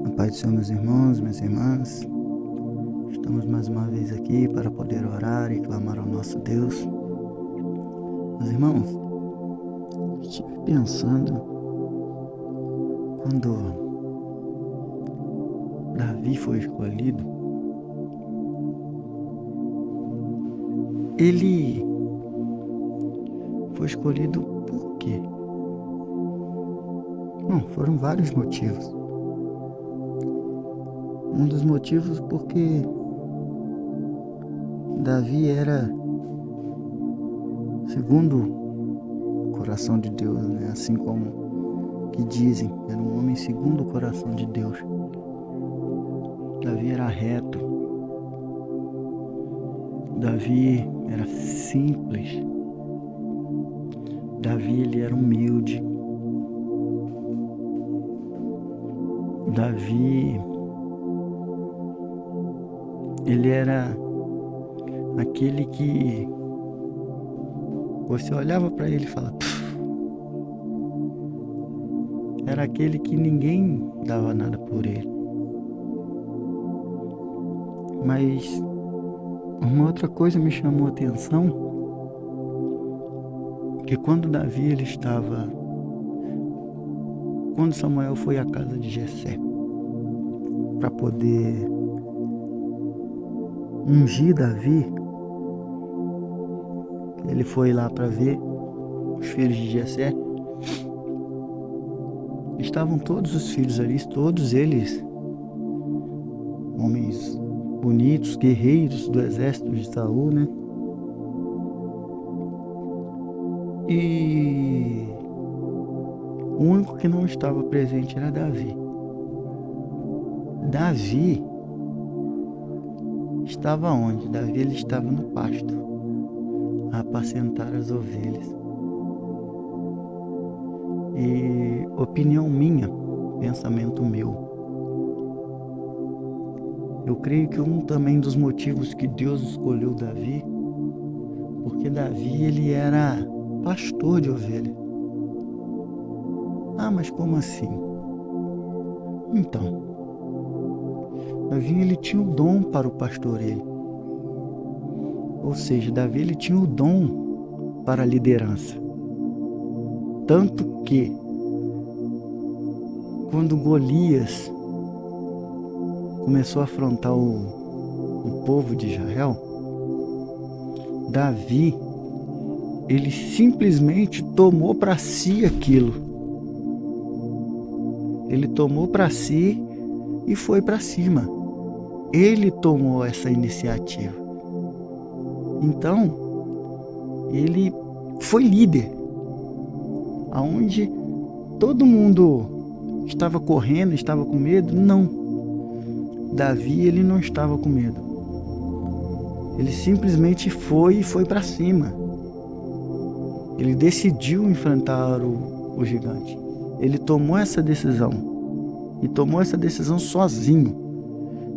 A paz do Senhor, meus irmãos, minhas irmãs. Estamos mais uma vez aqui para poder orar e clamar ao nosso Deus. Meus irmãos, estive pensando quando Davi foi escolhido, ele foi escolhido por quê? Não, foram vários motivos. Um dos motivos porque Davi era segundo o coração de Deus, né? Assim como que dizem, era um homem segundo o coração de Deus. Davi era reto. Davi era simples. Davi, ele era humilde. Davi, ele era aquele que você olhava para ele e falava, era aquele que ninguém dava nada por ele. Mas uma outra coisa me chamou a atenção, que quando Samuel foi à casa de Jessé para poder ungir Davi, ele foi lá para ver os filhos de Jessé. Estavam todos os filhos ali, todos eles homens bonitos, guerreiros do exército de Saul, né? E o único que não estava presente era Davi. Davi estava onde? Davi, ele estava no pasto, a apacentar as ovelhas. E opinião minha, pensamento meu, eu creio que também dos motivos que Deus escolheu Davi, porque Davi, ele era pastor de ovelha. Ah, mas como assim? Então, Davi, ele tinha o dom para o pastoreio. Ou seja, Davi, ele tinha o dom para a liderança. Tanto que, quando Golias começou a afrontar o povo de Israel, Davi, ele simplesmente tomou para si aquilo. Ele tomou para si e foi para cima. Ele tomou essa iniciativa. Então, ele foi líder. Aonde todo mundo estava correndo, estava com medo, não. Davi, ele não estava com medo. Ele simplesmente foi para cima. Ele decidiu enfrentar o gigante. Ele tomou essa decisão. E tomou essa decisão sozinho.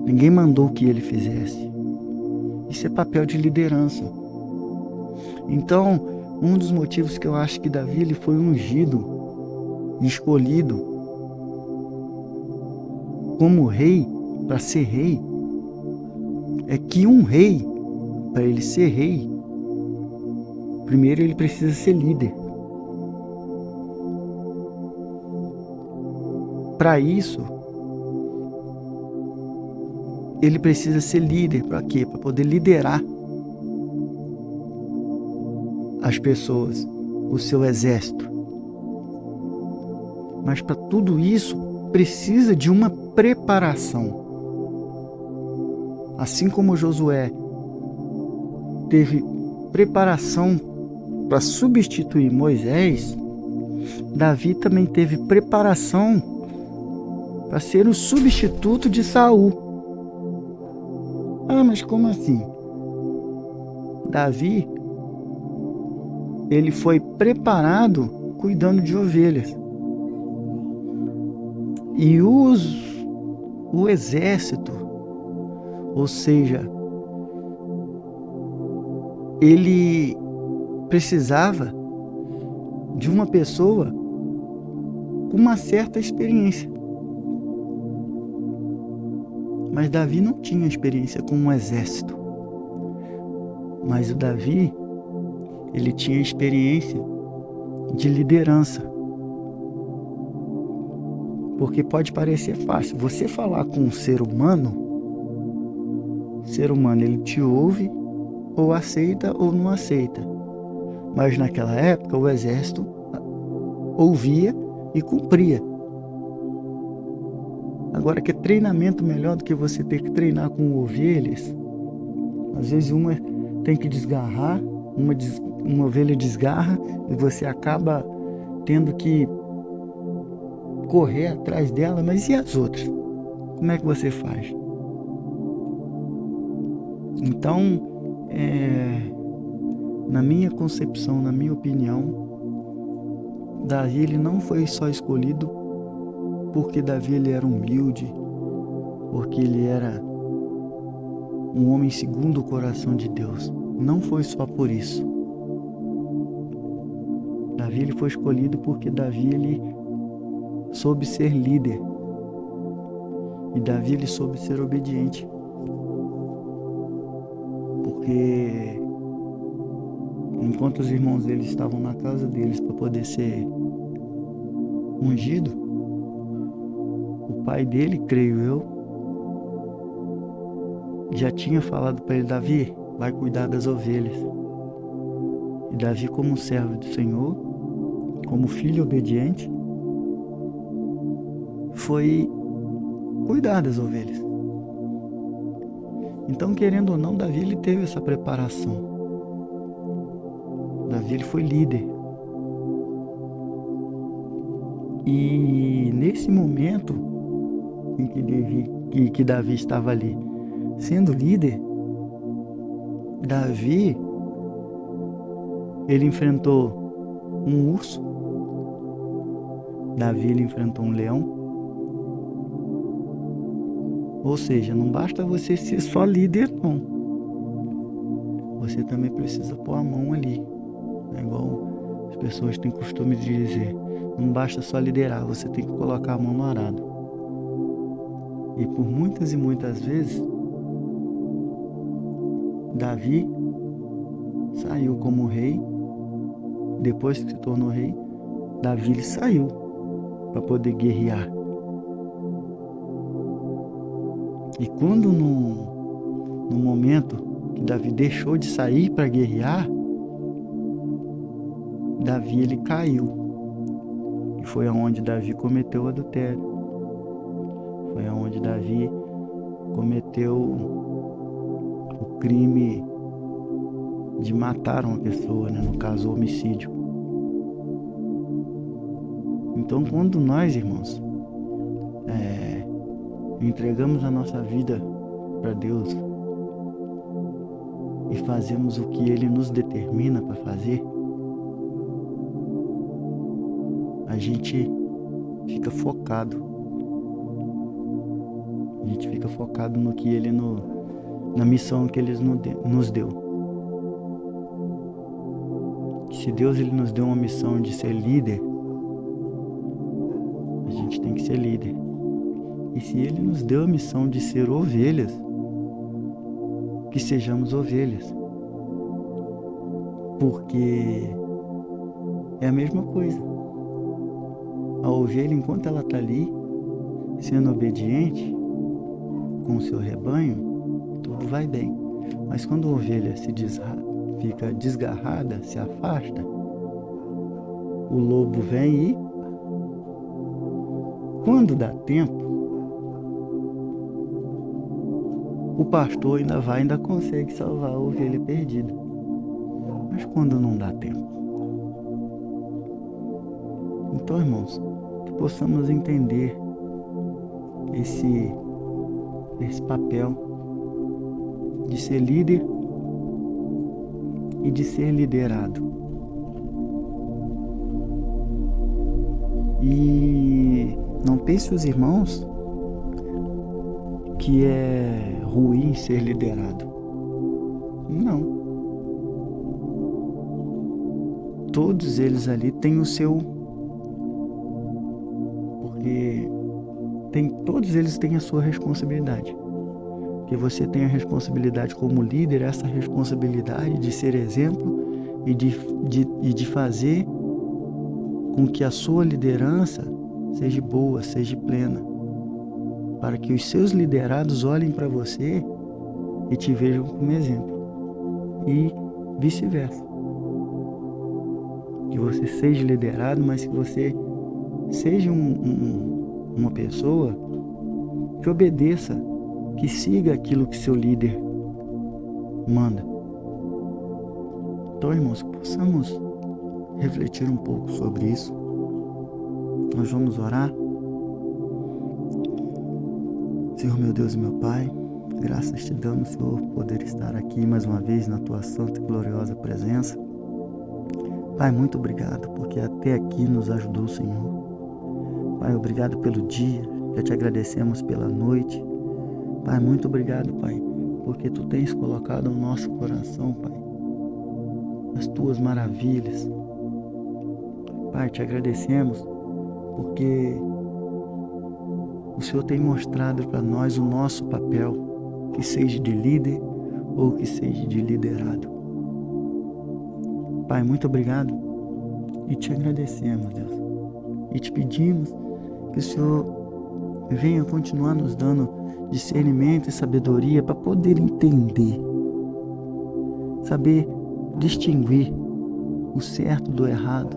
Ninguém mandou que ele fizesse. Isso é papel de liderança. Então, um dos motivos que eu acho que Davi, ele foi ungido, escolhido como rei, para ser rei, é que um rei, para ele ser rei, primeiro ele precisa ser líder. Para isso, ele precisa ser líder. Para quê? Para poder liderar as pessoas, o seu exército. Mas para tudo isso, precisa de uma preparação. Assim como Josué teve preparação para substituir Moisés, Davi também teve preparação para ser o substituto de Saul. Ah, mas como assim? Davi, ele foi preparado cuidando de ovelhas. E o exército, ou seja, ele precisava de uma pessoa com uma certa experiência. Mas Davi não tinha experiência com um exército. Mas o Davi, ele tinha experiência de liderança. Porque pode parecer fácil. Você falar com um ser humano, ele te ouve, ou aceita ou não aceita. Mas naquela época o exército ouvia e cumpria. Agora, que treinamento melhor do que você ter que treinar com ovelhas? Às vezes uma tem que desgarrar, uma ovelha desgarra e você acaba tendo que correr atrás dela, mas e as outras? Como é que você faz? Então, na minha concepção, na minha opinião, Davi ele não foi só escolhido porque Davi ele era humilde, porque ele era um homem segundo o coração de Deus. Não foi só por isso. Davi ele foi escolhido porque Davi ele soube ser líder. E Davi ele soube ser obediente. Porque enquanto os irmãos deles estavam na casa deles para poder ser ungido, o pai dele, creio eu, já tinha falado para ele: Davi, vai cuidar das ovelhas. E Davi, como servo do Senhor, como filho obediente, foi cuidar das ovelhas. Então, querendo ou não, Davi ele teve essa preparação. Davi ele foi líder. E nesse momento em que Davi estava ali sendo líder, Davi ele enfrentou um urso, Davi ele enfrentou um leão. Ou seja, não basta você ser só líder, não. Você também precisa pôr a mão ali. É igual as pessoas têm costume de dizer: não basta só liderar, você tem que colocar a mão no arado. E por muitas e muitas vezes, Davi saiu como rei. Depois que se tornou rei, Davi ele saiu para poder guerrear. E quando no momento que Davi deixou de sair para guerrear, Davi ele caiu. E foi aonde Davi cometeu o adultério. Foi aonde Davi cometeu o crime de matar uma pessoa, né? No caso, o homicídio. Então, quando nós, irmãos, entregamos a nossa vida para Deus e fazemos o que Ele nos determina para fazer, a gente fica focado. A gente fica focado no que Ele na missão que Ele nos deu. Se Deus ele nos deu uma missão de ser líder, a gente tem que ser líder. E se Ele nos deu a missão de ser ovelhas, que sejamos ovelhas. Porque é a mesma coisa. A ovelha, enquanto ela está ali, sendo obediente com o seu rebanho, tudo vai bem. Mas quando a ovelha fica desgarrada, se afasta, o lobo vem e, quando dá tempo, o pastor ainda consegue salvar a ovelha perdida. Mas quando não dá tempo? Então, irmãos, que possamos entender esse papel de ser líder e de ser liderado. E não pense os irmãos que é ruim ser liderado. Não. Todos eles ali têm o seu... Porque todos eles têm a sua responsabilidade. que você tem a responsabilidade como líder, essa responsabilidade de ser exemplo e de fazer com que a sua liderança seja boa, seja plena, para que os seus liderados olhem para você e te vejam como exemplo, e vice-versa. Que você seja liderado, mas que você seja uma pessoa que obedeça, que siga aquilo que seu líder manda. Então, irmãos, que possamos refletir um pouco sobre isso. Nós vamos orar. Senhor, meu Deus e meu Pai, graças te damos, Senhor, por poder estar aqui mais uma vez na tua santa e gloriosa presença. Pai, muito obrigado, porque até aqui nos ajudou, Senhor. Pai, obrigado pelo dia, já te agradecemos pela noite. Pai, muito obrigado, Pai, porque tu tens colocado no nosso coração, Pai, as tuas maravilhas. Pai, te agradecemos porque o Senhor tem mostrado para nós o nosso papel, que seja de líder ou que seja de liderado. Pai, muito obrigado e te agradecemos, Deus. E te pedimos que o Senhor venha continuar nos dando discernimento e sabedoria para poder entender, saber distinguir o certo do errado.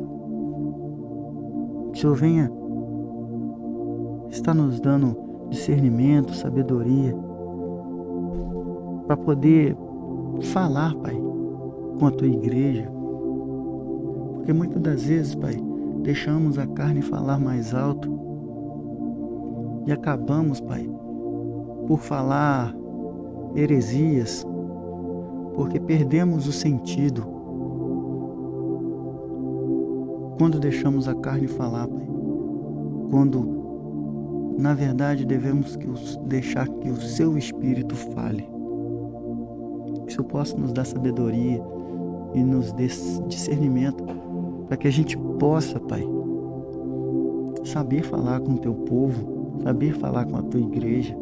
Que o Senhor venha estar nos dando discernimento, sabedoria, para poder falar, Pai, com a tua igreja. Porque muitas das vezes, Pai, deixamos a carne falar mais alto e acabamos, Pai, por falar heresias, porque perdemos o sentido quando deixamos a carne falar, Pai. Quando, na verdade, devemos deixar que o seu Espírito fale. Que o Senhor possa nos dar sabedoria e nos dê discernimento para que a gente possa, Pai, saber falar com o teu povo, saber falar com a tua igreja.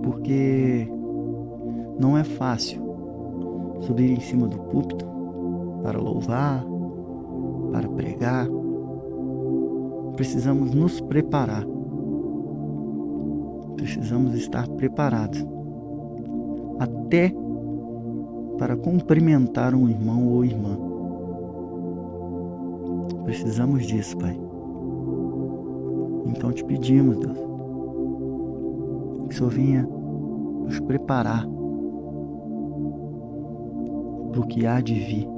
Porque não é fácil subir em cima do púlpito para louvar, para pregar. Precisamos nos preparar. Precisamos estar preparados até para cumprimentar um irmão ou irmã. Precisamos disso, Pai. Então te pedimos, Deus, que o Senhor venha nos preparar para o que há de vir.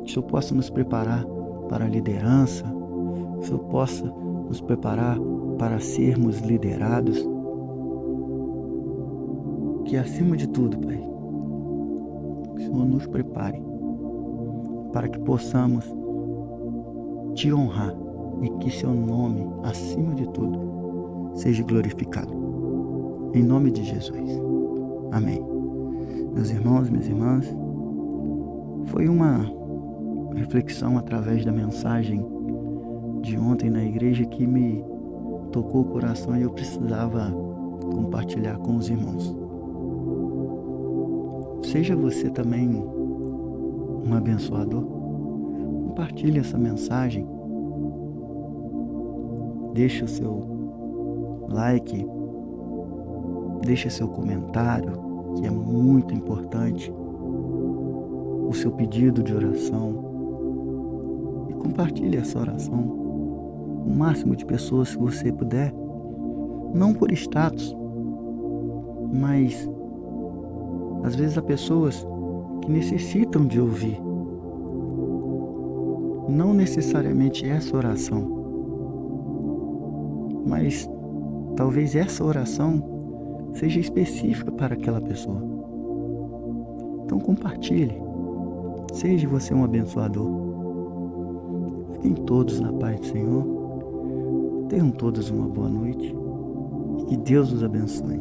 Que o Senhor possa nos preparar para a liderança, que o Senhor possa nos preparar para sermos liderados. Que acima de tudo, Pai, que o Senhor nos prepare para que possamos te honrar e que seu nome, acima de tudo, seja glorificado. Em nome de Jesus. Amém. Meus irmãos, minhas irmãs, foi uma reflexão através da mensagem de ontem na igreja que me tocou o coração e eu precisava compartilhar com os irmãos. Seja você também um abençoador. Compartilhe essa mensagem. Deixe o seu like. Deixe seu comentário, que é muito importante. O seu pedido de oração. E compartilhe essa oração com o máximo de pessoas que você puder. Não por status, mas às vezes há pessoas que necessitam de ouvir. Não necessariamente essa oração, mas talvez essa oração seja específica para aquela pessoa. Então compartilhe. Seja você um abençoador. Fiquem todos na paz do Senhor. Tenham todos uma boa noite. E que Deus os abençoe.